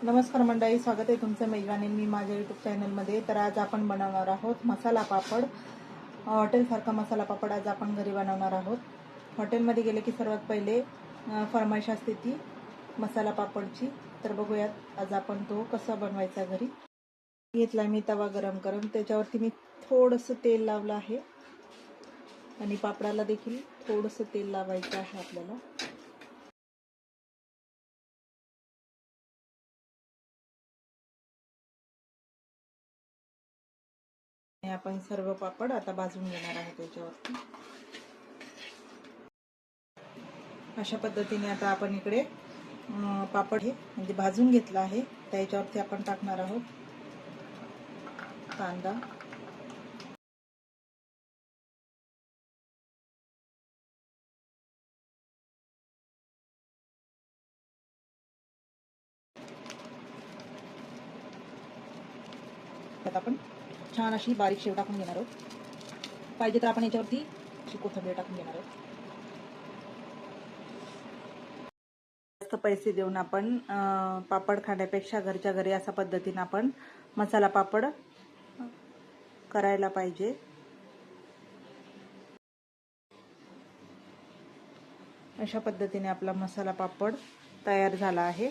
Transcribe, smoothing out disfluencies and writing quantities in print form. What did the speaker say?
नमस्कार मंडळी, स्वागत आहे तुमचं मेजवानी मी माझ्या यूट्यूब चॅनलमध्ये। तर आज आपण बनवणार आहोत मसाला पापड। हॉटेलसारखा मसाला पापड आज आपण घरी बनवणार आहोत। हॉटेलमध्ये गेले की सर्वात पहिले फरमाईश असते ती मसाला पापडची। तर बघूयात आज आपण तो कसा बनवायचा घरी। घेतला मी तवा गरम करून, त्याच्यावरती मी थोडंसं तेल लावलं आहे आणि पापडाला देखील थोडंसं तेल लावायचं आहे आपल्याला। आपण सर्व पापड आता भाजून घेणार आहोत त्याच्यावरती। अशा पद्धतीने आता आपण इकडे पापड हे म्हणजे भाजून घेतला आहे, त्याच्यावरती आपण टाकणार आहोत कांदा, त्यात आपण छान अशी बारीक शेव टाकून घेणार आहोत। पाहिजे तर आपण याच्यावरती कोथिंबीर टाकून घेणार आहोत। जास्त पैसे देऊन आपण पापड खाण्यापेक्षा घरच्या घरी अशा पद्धतीने आपण मसाला पापड करायला पाहिजे। अशा पद्धतीने आपला मसाला पापड तयार झाला आहे।